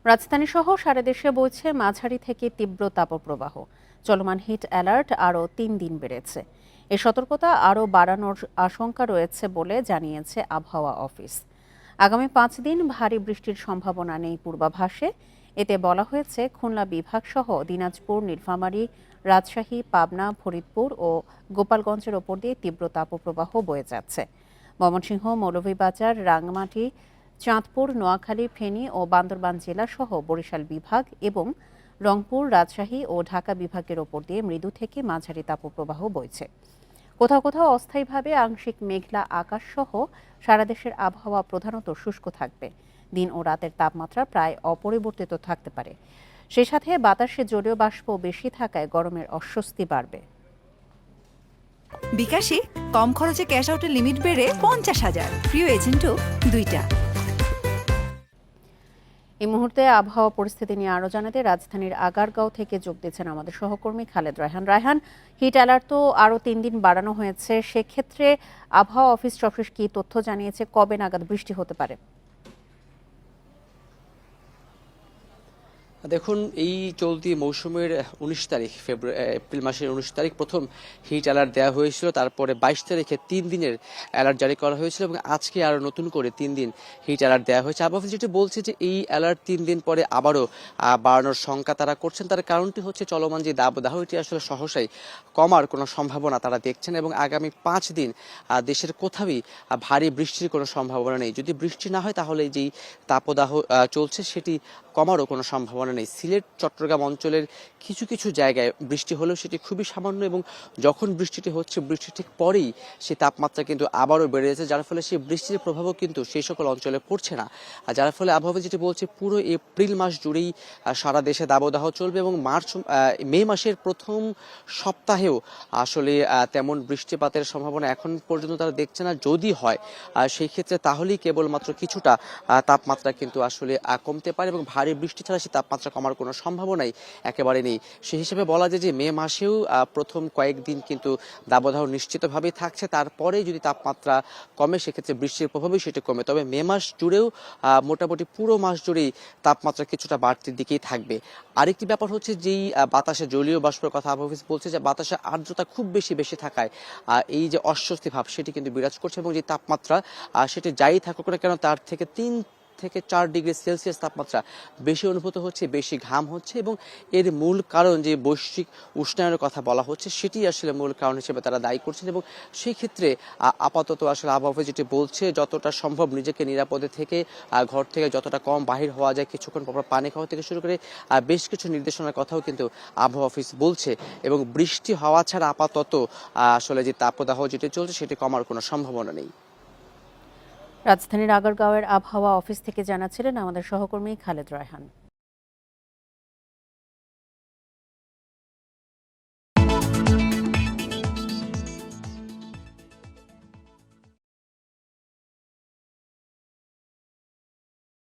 রাজধানী সহ সারা দেশে বইছে মাঝারি থেকে তীব্র তাপপ্রবাহ। চলমান হিট অ্যালার্ট আরও ৩ দিন বেড়েছে। এই সতর্কতা আরও বাড়ানোর আশঙ্কা রয়েছে বলে জানিয়েছে আবহাওয়া অফিস। আগামী 5 দিন ভারী বৃষ্টির সম্ভাবনা নেই পূর্বাভাসে। এতে বলা হয়েছে খুলনা বিভাগ সহ দিনাজপুর, নীলফামারী, রাজশাহী, পাবনা, ফরিদপুর ও গোপালগঞ্জের ওপর দিয়ে তীব্র তাপপ্রবাহ বয়ে যাচ্ছে। ময়মনসিংহ, মৌলভীবাজার, রাঙ্গামাটি, চাঁদপুর, নোয়াখালী, ফেনী ও বান্দরবান জেলা সহ বরিশাল বিভাগ এবং রংপুর, রাজশাহী ও ঢাকা বিভাগের ওপর দিয়ে মৃদু থেকে মাঝারি তাপপ্রবাহ বইছে। কোথাও কোথাও অস্থায়ীভাবে আংশিক মেঘলা আকাশ সহ সারা দেশের আবহাওয়া প্রধানত শুষ্ক থাকবে। দিন ও রাতের তাপমাত্রা প্রায় অপরিবর্তিত থাকতে পারে। সেই সাথে বাতাসে জলীয় বাষ্প বেশি থাকায় গরমের অস্বস্তি বাড়বে। বিকাশে কম খরচে ক্যাশ আউটের লিমিট বেড়ে 50,000, প্রিয় এজেন্টও 2টা। এই মুহূর্তে আবহাওয়া পরিস্থিতি নিয়ে আরও জানাতে রাজধানীর আগারগাঁও থেকে যোগ দিচ্ছেন আমাদের সহকর্মী খালেদ রায়হান। রায়হান, হিট অ্যালার্ট তো আরও 3 দিন বাড়ানো হয়েছে, সেক্ষেত্রে আবহাওয়া অফিস সর্বশেষ কি তথ্য জানিয়েছে, কবে নাগাদ বৃষ্টি হতে পারে? দেখুন, এই চলতি মৌসুমের 19 তারিখ এপ্রিল মাসের 19 তারিখ প্রথম হিট অ্যালার্ট দেওয়া হয়েছিল। তারপরে 22 তারিখে 3 দিনের অ্যালার্ট জারি করা হয়েছিল এবং আজকে আরও নতুন করে 3 দিন হিট অ্যালার্ট দেওয়া হয়েছে। আবহাওয়া অফিস যেটি বলছে যে এই অ্যালার্ট 3 দিন পরে আবারও বাড়ানোর শঙ্কা তারা করছেন। তার কারণটি হচ্ছে চলমান যে দাবদাহ, এটি আসলে সহসাই কমার কোনো সম্ভাবনা তারা দেখছেন এবং আগামী 5 দিন দেশের কোথাওই ভারী বৃষ্টির কোনো সম্ভাবনা নেই। যদি বৃষ্টি না হয় তাহলে যেই তাপদাহ চলছে সেটি কমারও কোনো সম্ভাবনা নেই। সিলেট, চট্টগ্রাম অঞ্চলের কিছু কিছু জায়গায় বৃষ্টি হলেও সেটি খুবই সামান্য এবং যখন বৃষ্টিটি হচ্ছে বৃষ্টির ঠিক পরেই সেই তাপমাত্রা কিন্তু আবারও বেড়ে যাচ্ছে, যার ফলে সেই বৃষ্টির প্রভাবও কিন্তু সেই সকল অঞ্চলে পড়ছে না। আর যার ফলে আবহাওয়া যেটি বলছে পুরো এপ্রিল মাস জুড়েই সারা দেশে দাবদাহ চলবে এবং মে মাসের প্রথম সপ্তাহেও আসলে তেমন বৃষ্টিপাতের সম্ভাবনা এখন পর্যন্ত তারা দেখছে না। যদি হয় সেই ক্ষেত্রে তাহলেই কেবলমাত্র কিছুটা তাপমাত্রা কিন্তু আসলে কমতে পারে এবং ভারী বৃষ্টি ছাড়া সেই তাপমাত্রা কমার কোনো সম্ভাবনাই একেবারে নেই। সেই হিসেবে বলা যায় যে মে মাসেও প্রথম কয়েকদিন কিন্তু দাবদাহ নিশ্চিতভাবেই থাকছে। তারপরে যদি তাপমাত্রা কমে সেক্ষেত্রে বৃষ্টির প্রভাবেই সেটি কমে। তবে মে মাস জুড়েও মোটামুটি পুরো মাস জুড়েই তাপমাত্রা কিছুটা বাড়তির দিকেই থাকবে। আরেকটি ব্যাপার হচ্ছে যেই বাতাসে জলীয় বাষ্পের কথা আবহাওয়া অফিস বলছে যে বাতাসে আর্দ্রতা খুব বেশি থাকায় এই যে অস্বস্তি ভাব সেটি কিন্তু বিরাজ করছে এবং যে তাপমাত্রা সেটি যাই থাকুক না কেন তার থেকে 3 থেকে 4 ডিগ্রি সেলসিয়াস তাপমাত্রা বেশি অনুভূত হচ্ছে, বেশি ঘাম হচ্ছে এবং এর মূল কারণ যে বৈশ্বিক উষ্ণায়নের কথা বলা হচ্ছে সেটি আসলে মূল কারণ হিসেবে তারা দায়ী করছেন এবং সেই ক্ষেত্রে আপাতত আসলে আবহাওয়া যেটি বলছে যতটা সম্ভব নিজেকে নিরাপদে থেকে ঘর থেকে যতটা কম বাহির হওয়া যায়, কিছুক্ষণ পর পানি খাওয়া থেকে শুরু করে বেশ কিছু নির্দেশনার কথাও কিন্তু আবহাওয়া অফিস বলছে এবং বৃষ্টি হওয়া ছাড়া আপাতত আসলে যে তাপদাহ যেটি চলছে সেটি কমার কোনো সম্ভাবনা নেই। রাজধানীর আগারগাঁওয়ের আবহাওয়া অফিস থেকে জানাচ্ছিলেন আমাদের সহকর্মী খালেদ রায়হান।